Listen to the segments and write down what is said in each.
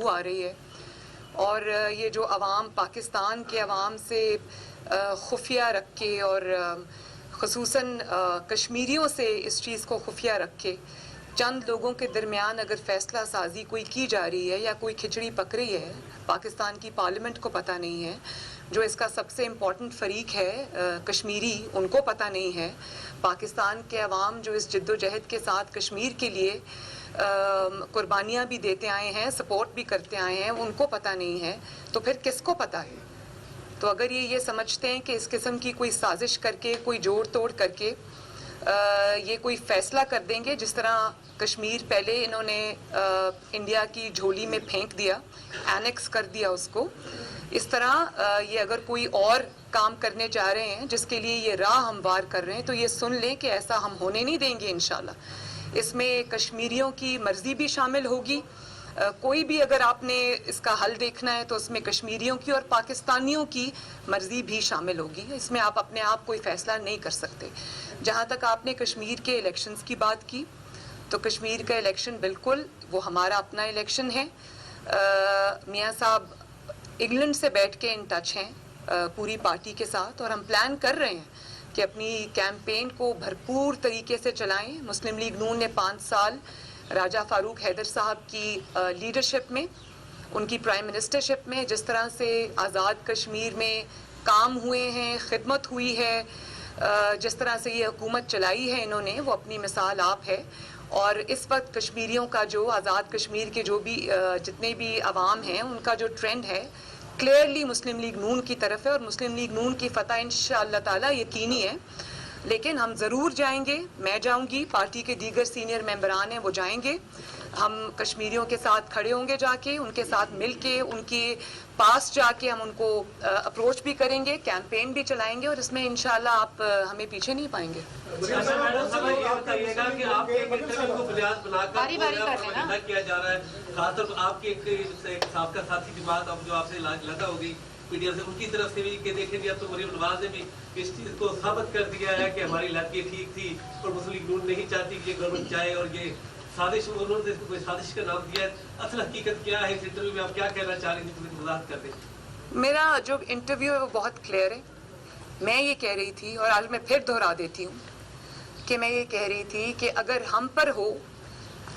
بدبو آ رہی ہے، اور یہ جو عوام پاکستان کے عوام سے خفیہ رکھ کے اور خصوصاً کشمیریوں سے اس چیز کو خفیہ رکھ کے چند لوگوں کے درمیان اگر فیصلہ سازی کوئی کی جا رہی ہے یا کوئی کھچڑی پک رہی ہے، پاکستان کی پارلیمنٹ کو پتہ نہیں ہے، جو اس کا سب سے امپورٹنٹ فریق ہے کشمیری، ان کو پتہ نہیں ہے، پاکستان کے عوام جو اس جد و جہد کے ساتھ کشمیر کے لیے قربانیاں بھی دیتے آئے ہیں، سپورٹ بھی کرتے آئے ہیں، ان کو پتہ نہیں ہے، تو پھر کس کو پتہ ہے؟ تو اگر یہ سمجھتے ہیں کہ اس قسم کی کوئی سازش کر کے، کوئی جوڑ توڑ کر کے یہ کوئی فیصلہ کر دیں گے، جس طرح کشمیر پہلے انہوں نے انڈیا کی جھولی میں پھینک دیا، اینیکس کر دیا اس کو، اس طرح یہ اگر کوئی اور کام کرنے جا رہے ہیں جس کے لیے یہ راہ ہموار کر رہے ہیں، تو یہ سن لیں کہ ایسا ہم ہونے نہیں دیں گے انشاءاللہ۔ اس میں کشمیریوں کی مرضی بھی شامل ہوگی، کوئی بھی اگر آپ نے اس کا حل دیکھنا ہے تو اس میں کشمیریوں کی اور پاکستانیوں کی مرضی بھی شامل ہوگی، اس میں آپ اپنے آپ کوئی فیصلہ نہیں کر سکتے۔ جہاں تک آپ نے کشمیر کے الیکشنز کی بات کی، تو کشمیر کا الیکشن بالکل وہ ہمارا اپنا الیکشن ہے۔ میاں صاحب انگلینڈ سے بیٹھ کے ان ٹچ ہیں پوری پارٹی کے ساتھ، اور ہم پلان کر رہے ہیں کہ اپنی کیمپین کو بھرپور طریقے سے چلائیں۔ مسلم لیگ نون نے 5 سال راجہ فاروق حیدر صاحب کی لیڈرشپ میں، ان کی پرائم منسٹرشپ میں جس طرح سے آزاد کشمیر میں کام ہوئے ہیں، خدمت ہوئی ہے، جس طرح سے یہ حکومت چلائی ہے انہوں نے، وہ اپنی مثال آپ ہے۔ اور اس وقت کشمیریوں کا جو آزاد کشمیر کے جو بھی جتنے بھی عوام ہیں، ان کا جو ٹرینڈ ہے کلیئرلی مسلم لیگ نون کی طرف ہے، اور مسلم لیگ نون کی فتح انشاءاللہ تعالی یقینی ہے۔ لیکن ہم ضرور جائیں گے، میں جاؤں گی، پارٹی کے دیگر سینئر ممبران ہیں وہ جائیں گے، ہم کشمیریوں کے ساتھ کھڑے ہوں گے، جا کے ان کے ساتھ مل کے ان کے پاس جا کے ہم ان کو اپروچ بھی کریں گے، کیمپین بھی چلائیں گے، اور اس میں انشاءاللہ آپ ہمیں پیچھے نہیں پائیں گے۔ میڈم صاحب یہ بتائیے گا کہ آپ کے انٹرویو کو بنیاد بنا کر کیا جا رہا ہے، خاص طور پر آپ کے ایک سابقہ ساتھی کی بات اب جو آپ سے لگا ہوگی میڈیا سے، ان کی طرف سے بھی کہ دیکھیں جی اب تو مریم نواز نے بھی اس چیز کو ثابت کر دیا ہے کہ ہماری لڑکی ٹھیک تھی اور مسلم لیگ نون نہیں چاہتی کہ یہ گورنمنٹ جائے، اور یہ سازش انہوں نے اس کو کوئی سازش کا نام دیا ہے۔ اصل حقیقت کیا ہے اس انٹرویو میں، آپ کیا کہنا چاہ رہی تھی، وضاحت کر دیں۔ میرا جو انٹرویو ہے وہ بہت کلیئر ہے، میں یہ کہہ رہی تھی، اور آج میں پھر دہرا دیتی ہوں کہ میں یہ کہہ رہی تھی کہ اگر ہم پر ہو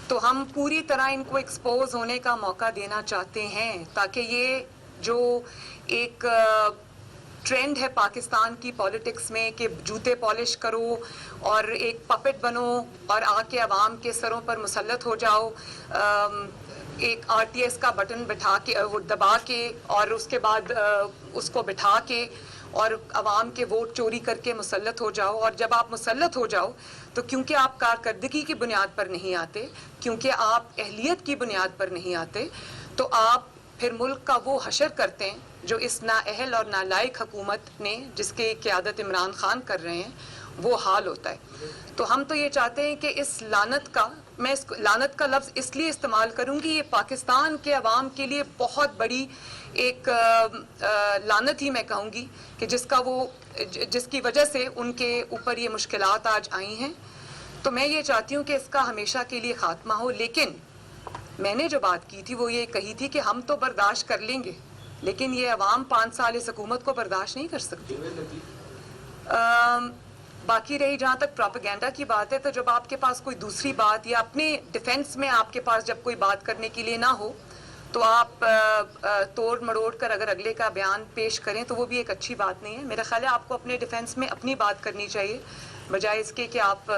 تو ہم پوری طرح ان کو ایکسپوز ہونے کا موقع دینا چاہتے ہیں، تاکہ یہ جو ایک ٹرینڈ ہے پاکستان کی پولیٹکس میں کہ جوتے پالش کرو اور ایک پپٹ بنو اور آ کے عوام کے سروں پر مسلط ہو جاؤ، ایک RTS کا بٹن بٹھا کے وہ دبا کے اور اس کے بعد اس کو بٹھا کے اور عوام کے ووٹ چوری کر کے مسلط ہو جاؤ، اور جب آپ مسلط ہو جاؤ تو کیونکہ آپ کارکردگی کی بنیاد پر نہیں آتے، کیونکہ آپ اہلیت کی بنیاد پر نہیں آتے، تو آپ پھر ملک کا وہ حشر کرتے ہیں جو اس نااہل اور نالائق حکومت نے، جس کے قیادت عمران خان کر رہے ہیں، وہ حال ہوتا ہے۔ تو ہم تو یہ چاہتے ہیں کہ اس لعنت کا، میں اس لعنت کا لفظ اس لیے استعمال کروں گی، یہ پاکستان کے عوام کے لیے بہت بڑی ایک لعنت ہی میں کہوں گی کہ جس کی وجہ سے ان کے اوپر یہ مشکلات آج آئی ہیں۔ تو میں یہ چاہتی ہوں کہ اس کا ہمیشہ کے لیے خاتمہ ہو، لیکن میں نے جو بات کی تھی وہ یہ کہی تھی کہ ہم تو برداشت کر لیں گے، لیکن یہ عوام 5 سال اس حکومت کو برداشت نہیں کر سکتی۔ باقی رہی جہاں تک پروپیگنڈا کی بات ہے، تو جب آپ کے پاس کوئی دوسری بات یا اپنے ڈیفنس میں آپ کے پاس جب کوئی بات کرنے کے لیے نہ ہو تو آپ توڑ مڑوڑ کر اگر اگلے کا بیان پیش کریں تو وہ بھی ایک اچھی بات نہیں ہے۔ میرا خیال ہے آپ کو اپنے ڈیفنس میں اپنی بات کرنی چاہیے، بجائے اس کے کہ آپ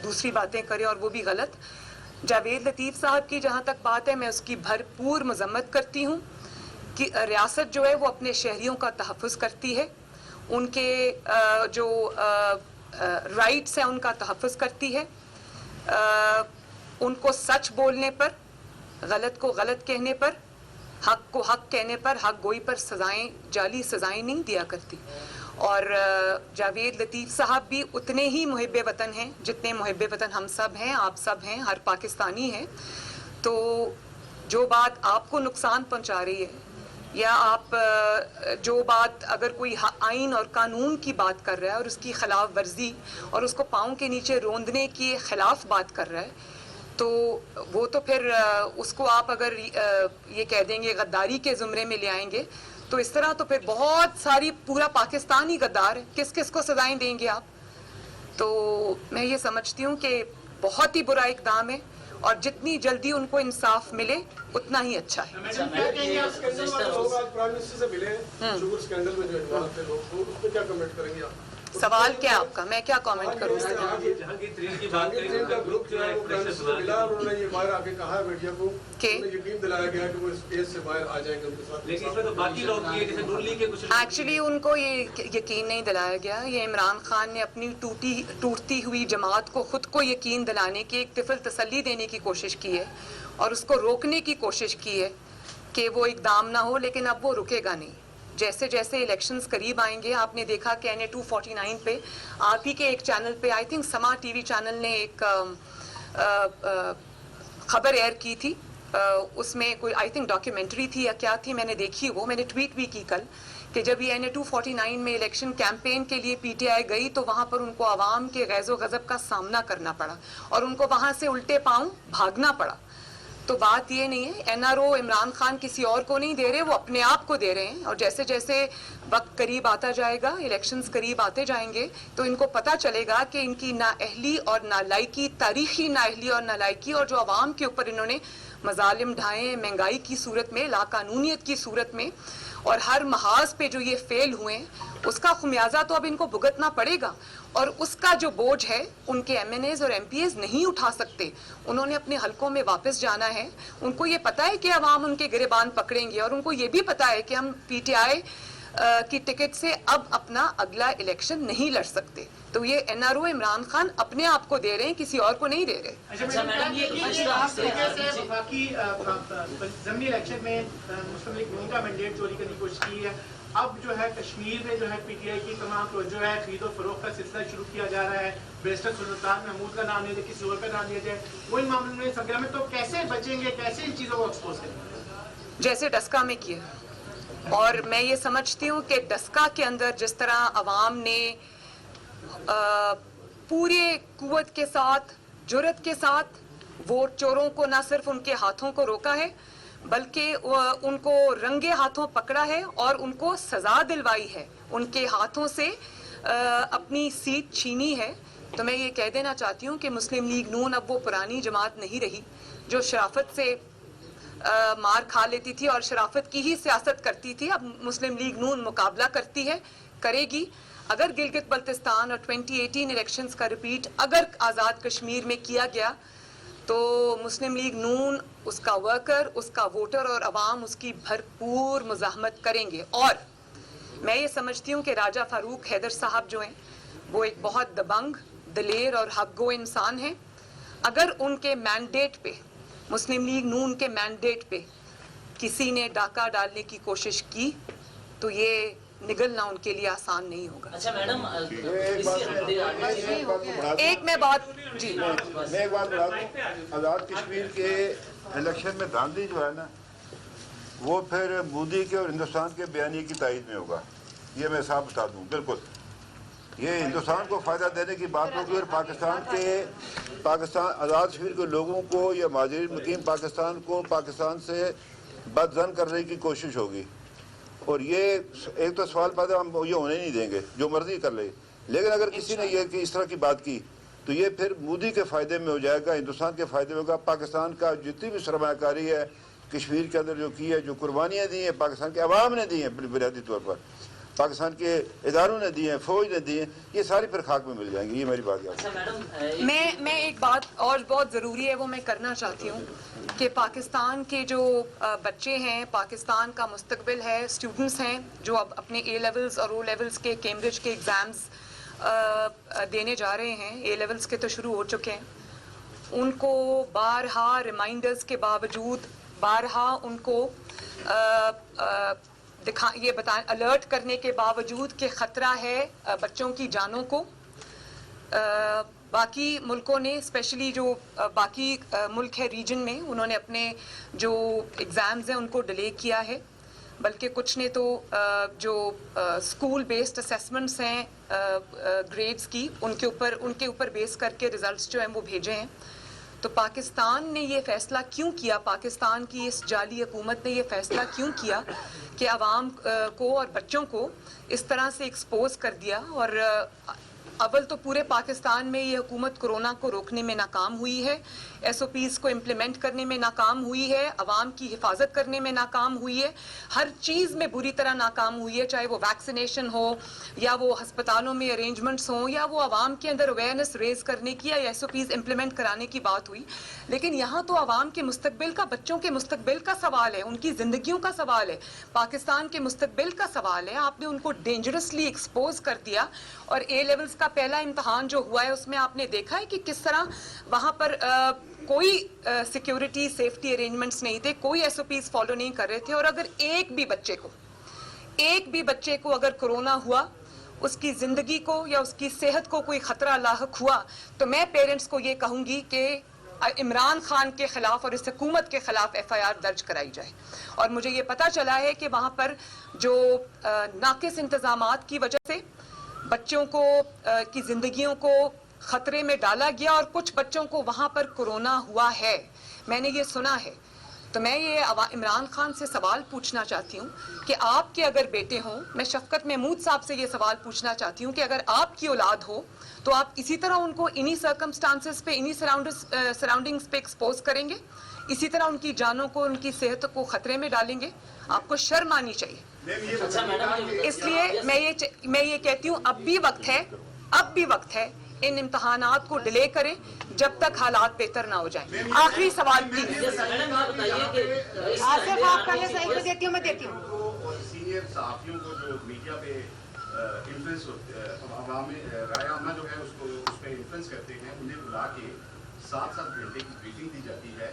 دوسری باتیں کریں، اور وہ بھی غلط۔ جاوید لطیف صاحب کی جہاں تک بات ہے، میں اس کی بھرپور مذمت کرتی ہوں کہ ریاست جو ہے وہ اپنے شہریوں کا تحفظ کرتی ہے، ان کے جو رائٹس ہیں ان کا تحفظ کرتی ہے، ان کو سچ بولنے پر، غلط کو غلط کہنے پر، حق کو حق کہنے پر، حق گوئی پر سزائیں، جعلی سزائیں نہیں دیا کرتی۔ اور جاوید لطیف صاحب بھی اتنے ہی محب وطن ہیں جتنے محب وطن ہم سب ہیں، آپ سب ہیں، ہر پاکستانی ہے۔ تو جو بات آپ کو نقصان پہنچا رہی ہے، یا آپ جو بات اگر کوئی آئین اور قانون کی بات کر رہا ہے اور اس کی خلاف ورزی اور اس کو پاؤں کے نیچے روندنے کے خلاف بات کر رہا ہے، तो वो तो फिर उसको आप अगर ये कह देंगे गद्दारी के ज़ुमरे में ले आएंगे, तो इस तरह तो फिर बहुत सारी पूरा पाकिस्तान ही गद्दार है, किस किस को सजाएं देंगे आप? तो मैं ये समझती हूँ कि बहुत ही बुरा इक़दाम है और जितनी जल्दी उनको इंसाफ मिले उतना ही अच्छा है। सवाल क्या आपका? मैं क्या कमेंट करूँ इस तरह? जहांगीर तरीन की बात करें, उनका ग्रुप जो है प्रेशर बना उन्होंने ये बाहर आके कहा है मीडिया को के यकीन दिलाया गया कि वो इस केस से बाहर आ जाएंगे उनके साथ। लेकिन इसमें तो बाकी लोग ये जैसे नून लीग के कुछ एक्चुअली उनको ये यकीन नहीं दिलाया गया। ये इमरान खान ने अपनी टूटती हुई जमात को खुद को यकीन दिलाने की, एक तिफल तसल्ली देने की कोशिश की है और उसको रोकने की कोशिश की है कि वो इकदाम ना हो, लेकिन अब वो रुकेगा नहीं। जैसे जैसे इलेक्शंस करीब आएंगे, आपने देखा कि NA 249 पे आप ही के एक चैनल पे, आई थिंक समा TV चैनल ने एक खबर एयर की थी, उसमें कोई आई थिंक डॉक्यूमेंट्री थी या क्या थी, मैंने देखी, वो मैंने ट्वीट भी की कल कि जब ये NA 249 में इलेक्शन कैंपेन के लिए PTI गई तो वहाँ पर उनको आवाम के गैज़ो गज़ब का सामना करना पड़ा और उनको वहाँ से उल्टे पाँव भागना पड़ा। तो बात ये नहीं है NRO इमरान खान किसी और को नहीं दे रहे, वो अपने आप को दे रहे हैं। और जैसे जैसे वक्त करीब आता जाएगा, इलेक्शंस करीब आते जाएंगे, तो इनको पता चलेगा कि इनकी नाअहली और नालायकी, तारीखी नाअहली और नालायकी, और जो आवाम के ऊपर इन्होंने मजालिम ढाए, महंगाई की सूरत में, लाकानूनियत की सूरत में, और हर महाज पे जो ये फेल हुए हैं, उसका खुमियाजा तो अब इनको भुगतना पड़ेगा। और उसका जो बोझ है उनके MNAs और MPAs नहीं उठा सकते। उन्होंने अपने हलकों में वापस जाना है। उनको ये पता है कि अवाम उनके गिरेबान पकड़ेंगे और उनको ये भी पता है कि हम PTI की टिकट से अब अपना अगला इलेक्शन नहीं लड़ सकते। तो ये NRO इमरान खान अपने आप को दे रहे हैं, किसी और को नहीं दे रहे। अच्छा मैडम, ये आप तरीके से बाकी ज़मीनी इलेक्शन में मुस्लिम लीग नून का मैंडेट चोरी करने की कोशिश की है। अब जो है कश्मीर में जो है PTI की तमाम तवज्जो है, खरीदो फरोख्त का सिलसिला शुरू किया जा रहा है। बैरिस्टर सुल्तान महमूद का नाम नहीं दिया, किसी और का नाम लिया जाए, वो इन मामलों में सरगर्म है। तो कैसे बचेंगे, कैसे इन चीज़ों को एक्सपोज करेंगे? जैसे डस्का में किया। और मैं ये समझती हूँ कि डस्का के अंदर जिस तरह अवाम ने पूरे कुव्वत के साथ, जुर्रत के साथ वोट चोरों को न सिर्फ उनके हाथों को रोका है, बल्कि उनको रंगे हाथों पकड़ा है और उनको सजा दिलवाई है, उनके हाथों से अपनी सीट छीनी है। तो मैं ये कह देना चाहती हूँ कि मुस्लिम लीग नून अब वो पुरानी जमात नहीं रही जो शराफत से मार खा लेती थी और शराफत की ही सियासत करती थी। अब मुस्लिम लीग नून मुकाबला करती है, करेगी। अगर गिलगित बल्तिस्तान और 2018 इलेक्शंस का रिपीट अगर आज़ाद कश्मीर में किया गया तो मुस्लिम लीग नून, उसका वर्कर, उसका वोटर और अवाम उसकी भरपूर मुज़ाहमत करेंगे। और मैं ये समझती हूँ कि राजा फारूक हैदर साहब जो हैं वो एक बहुत दबंग, दलेर और हक़-गो इंसान हैं। अगर उनके मैंडेट पे, मुस्लिम लीग नून के मैंडेट पे किसी ने डाका डालने की कोशिश की तो ये निगलना उनके लिए आसान नहीं होगा। अच्छा मैडम, एक मैं बात जी मैं एक बात बता दूं, आज़ाद कश्मीर के इलेक्शन में धांधली जो है ना, वो फिर मोदी के और हिंदुस्तान के बयानी की तायद में होगा। ये मैं साफ बता दूं, बिल्कुल ये हिंदुस्तान को फ़ायदा देने की बात होगी और पाकिस्तान आज़ाद कश्मीर के लोगों को या महाजिरीन मुकीम पाकिस्तान को पाकिस्तान से बदजन करने की कोशिश होगी। और ये एक तो सवाल पैदा, हम ये होने नहीं देंगे, जो मर्जी कर ले। लेकिन अगर किसी ने ये कि इस तरह की बात की तो ये फिर मोदी के फ़ायदे में हो जाएगा, हिंदुस्तान के फ़ायदे में होगा। पाकिस्तान का जितनी भी सरमायाकारी है कश्मीर के अंदर जो की है, जो कुर्बानियाँ दी हैं पाकिस्तान के अवाम ने दी हैं, बुनियादी तौर पर पाकिस्तान के इदारों ने दी हैं, फ़ौज ने दी हैं, ये सारी फिर खाक में मिल जाएंगी। ये मेरी बात है। अच्छा मैडम, मैं एक बात और बहुत ज़रूरी है वो मैं करना चाहती हूँ कि पाकिस्तान के जो बच्चे हैं, पाकिस्तान का मुस्तकबिल है, स्टूडेंट्स हैं जो अब अपने A लेवल्स और O लेवल्स के कैम्ब्रिज के एग्ज़ाम्स देने जा रहे हैं। A लेवल्स के तो शुरू हो चुके हैं। उनको बारहा रिमाइंडर्स के बावजूद, बारहा उनको ये बताएं, अलर्ट करने के बावजूद कि ख़तरा है बच्चों की जानों को, बाकी मुल्कों ने, स्पेशली जो बाकी मुल्क है रीजन में, उन्होंने अपने जो एग्ज़ाम्स हैं उनको डिले किया है। बल्कि कुछ ने तो जो स्कूल बेस्ड असेसमेंट्स हैं ग्रेड्स की, उनके ऊपर बेस करके रिज़ल्ट्स जो हैं वो भेजे हैं। तो पाकिस्तान ने ये फैसला क्यों किया, पाकिस्तान की इस जाली हुकूमत ने ये फैसला क्यों किया कि आवाम को और बच्चों को इस तरह से एक्सपोज कर दिया। और अव्वल तो पूरे पाकिस्तान में ये हुकूमत कोरोना को रोकने में नाकाम हुई है, SOPs को इम्प्लीमेंट करने में नाकाम हुई है, अवाम की हिफाजत करने में नाकाम हुई है, हर चीज़ में बुरी तरह नाकाम हुई है, चाहे वो वैक्सीनेशन हो या वो हस्पतालों में अरेंजमेंट्स हों या वो अवाम के अंदर अवेयरनेस रेज करने की या SOPs इम्प्लीमेंट कराने की बात हुई। लेकिन यहाँ तो अवाम के मुस्तकबिल का, बच्चों के मुस्तकबिल का सवाल है, उनकी ज़िंदगियों का सवाल है, पाकिस्तान के मुस्तकबिल का सवाल है। आपने उनको डेंजरसली एक्सपोज कर दिया। और A लेवल्स का पहला इम्तहान जो हुआ है उसमें आपने देखा है कि किस तरह वहाँ पर कोई सिक्योरिटी सेफ्टी अरेंजमेंट्स नहीं थे, कोई SOPs फॉलो नहीं कर रहे थे। और अगर एक भी बच्चे को अगर कोरोना हुआ, उसकी ज़िंदगी को या उसकी सेहत को कोई ख़तरा लाहक हुआ, तो मैं पेरेंट्स को ये कहूँगी कि इमरान खान के ख़िलाफ़ और इस हुकूमत के ख़िलाफ़ FIR दर्ज कराई जाए। और मुझे ये पता चला है कि वहाँ पर जो नाक़िस इंतज़ामात की वजह से बच्चों को की ज़िंदगियों को ख़तरे में डाला गया और कुछ बच्चों को वहाँ पर कोरोना हुआ है, मैंने ये सुना है। तो मैं ये इमरान खान से सवाल पूछना चाहती हूँ कि आपके अगर बेटे हों, मैं शफकत महमूद साहब से ये सवाल पूछना चाहती हूँ कि अगर आपकी औलाद हो तो आप इसी तरह उनको इन्हीं सर्कमस्टांसेस पे, इन्हीं सराउंडिंग्स पे एक्सपोज करेंगे, इसी तरह उनकी जानों को, उनकी सेहत को ख़तरे में डालेंगे? आपको शर्म आनी चाहिए। इसलिए मैं ये कहती हूँ अब भी वक्त है इन इम्तहानात को डिले करें जब तक हालात बेहतर ना हो जाएं। आखिरी सवाल प्लीज। आसिफ आप करने से एक देती हूँ, मैं देती हूँ। सीनियर सहाफियों को जो मीडिया पे इन्फ्लुएंस अवामी राय आमा जो है उसको उस पर इन्फ्लुएंस करते हैं, उन्हें बुला के 7-7 घंटे की ब्रीफिंग दी जाती है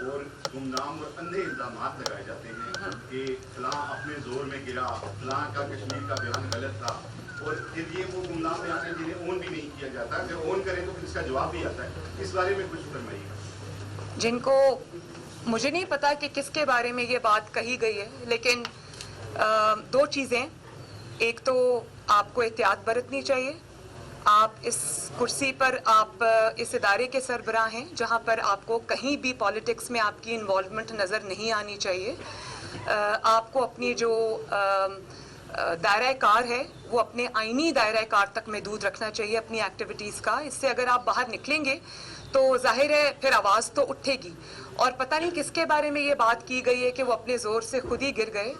और गुमनाम और अंधे इल्जाम लगाए जाते हैं कि फलां अपने जोर में गिरा, फलां का कश्मीर का बयान गलत था। और फिर ये वो गुमनाम बयान है जिन्हें ऑन भी नहीं किया जाता, अगर ऑन करें तो फिर इसका जवाब भी आता है। इस बारे में कुछ फरमाइएगा। जिनको मुझे नहीं पता कि किसके बारे में ये बात कही गई है, लेकिन दो चीज़ें, एक तो आपको एहतियात बरतनी चाहिए। आप इस कुर्सी पर, आप इस इदारे के सरबराह हैं जहाँ पर आपको कहीं भी पॉलिटिक्स में आपकी इन्वॉल्वमेंट नज़र नहीं आनी चाहिए। आपको अपनी जो दायरा कार है वो अपने आईनी दायरा कार तक महदूद रखना चाहिए अपनी एक्टिविटीज़ का। इससे अगर आप बाहर निकलेंगे तो जाहिर है फिर आवाज़ तो उठेगी। और पता नहीं किसके बारे में ये बात की गई है कि वो अपने ज़ोर से खुद ही गिर गए।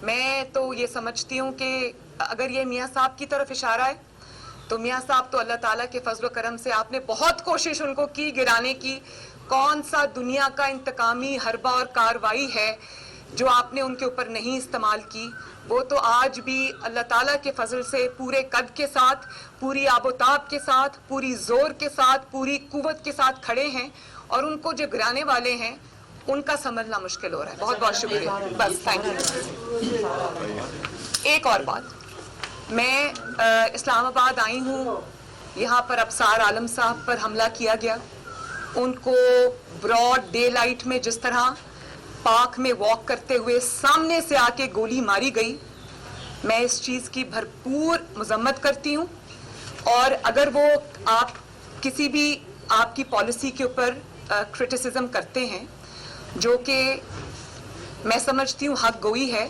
मैं तो ये समझती हूँ कि अगर ये मियाँ साहब की तरफ इशारा है तो मियाँ साहब तो अल्लाह ताला के फजल करम से आपने बहुत कोशिश उनको की गिराने की। कौन सा दुनिया का इंतकामी हरबा और कार्रवाई है जो आपने उनके ऊपर नहीं इस्तेमाल की? वो तो आज भी अल्लाह ताला के फजल से पूरे कद के साथ, पूरी आबोताब के साथ, पूरी जोर के साथ, पूरी कुव्वत के साथ खड़े हैं और उनको जो गिराने वाले हैं उनका समझना मुश्किल हो रहा है। बहुत बहुत शुक्रिया, बस थैंक यू। एक और बात, मैं इस्लामाबाद आई हूँ, यहाँ पर अबसार आलम साहब पर हमला किया गया, उनको ब्रॉड डे लाइट में जिस तरह पार्क में वॉक करते हुए सामने से आके गोली मारी गई, मैं इस चीज़ की भरपूर मजम्मत करती हूँ। और अगर वो आप किसी भी आपकी पॉलिसी के ऊपर क्रिटिसिज्म करते हैं जो कि मैं समझती हूँ हक गोई है,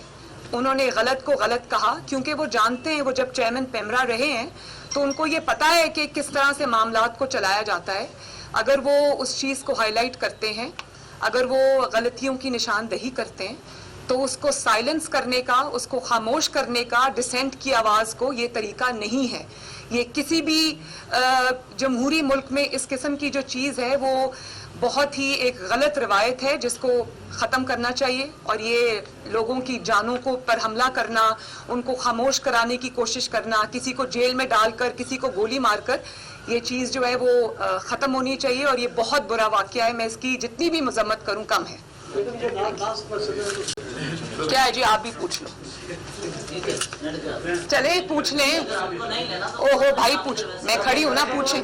उन्होंने गलत को गलत कहा क्योंकि वो जानते हैं, वो जब चेयरमैन पेमरा रहे हैं तो उनको ये पता है कि किस तरह से मामलात को चलाया जाता है। अगर वो उस चीज़ को हाईलाइट करते हैं, अगर वो गलतियों की निशानदही करते हैं तो उसको साइलेंस करने का, उसको खामोश करने का, डिसेंट की आवाज़ को ये तरीका नहीं है। ये किसी भी जमहूरी मुल्क में इस किस्म की जो चीज़ है वो बहुत ही एक गलत रवायत है जिसको ख़त्म करना चाहिए। और ये लोगों की जानों को पर हमला करना, उनको खामोश कराने की कोशिश करना, किसी को जेल में डालकर, किसी को गोली मारकर, ये चीज़ जो है वो ख़त्म होनी चाहिए। और ये बहुत बुरा वाक़या है, मैं इसकी जितनी भी मजम्मत करूँ कम है। क्या है जी, आप भी पूछ लो, चले पूछ लें। ओहो भाई पूछ, मैं खड़ी हूँ ना, पूछें।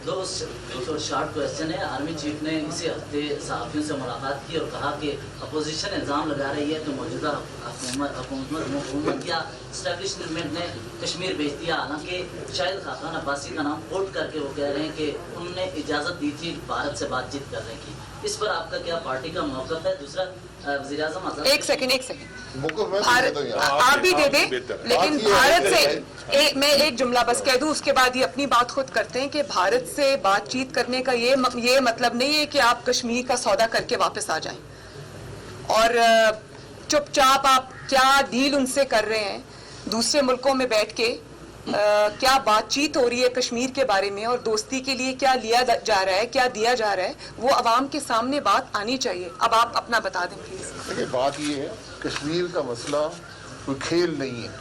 दो शॉर्ट क्वेश्चन है। आर्मी चीफ ने इसी हफ्ते सहाफ़ियों से मुलाकात की और कहा कि अपोजिशन इल्ज़ाम लगा रही है कि मौजूदा हुकूमत या इस्टेब्लिशमेंट ने कश्मीर भेज दिया, हालांकि शाहिद खाकान अब्बासी का नाम कोट करके वो कह रहे हैं कि उन्होंने इजाज़त दी थी भारत से बातचीत करने की। इस पर आपका क्या पार्टी का मौक़िफ़ है? दूसरा, वज़ीर-ए-आज़म आज़ाद, एक सेकंड आप भी दे दें, लेकिन भारत से मैं एक जुमला बस कह दूं, उसके बाद ये अपनी बात खुद करते हैं कि भारत से बातचीत करने का ये मतलब नहीं है कि आप कश्मीर का सौदा करके वापस आ जाएं और चुपचाप आप क्या डील उनसे कर रहे हैं, दूसरे मुल्कों में बैठ के क्या बातचीत हो रही है कश्मीर के बारे में और दोस्ती के लिए क्या लिया जा रहा है, क्या दिया जा रहा है, वो अवाम के सामने बात आनी चाहिए। अब आप अपना बता दें प्लीज। देखिए, बात ये है, कश्मीर का मसला कोई खेल नहीं है।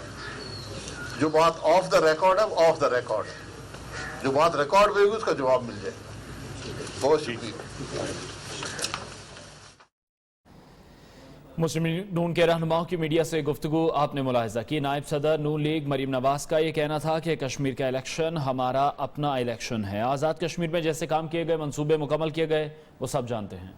जो बात ऑफ द रिकॉर्ड है, ऑफ द रिकॉर्ड है। जो बात रिकॉर्ड पे होगी उसका जवाब मिल जाए। बहुत शुक्रिया। मुस्लिम नून के रहनुमाओं की मीडिया से गुफ्तगू आपने मुलाहिजा की। नायब सदर नून लीग मरीम नवाज का ये कहना था कि कश्मीर का इलेक्शन हमारा अपना इलेक्शन है। आज़ाद कश्मीर में जैसे काम किए गए, मंसूबे मुकम्मल किए गए, वो सब जानते हैं।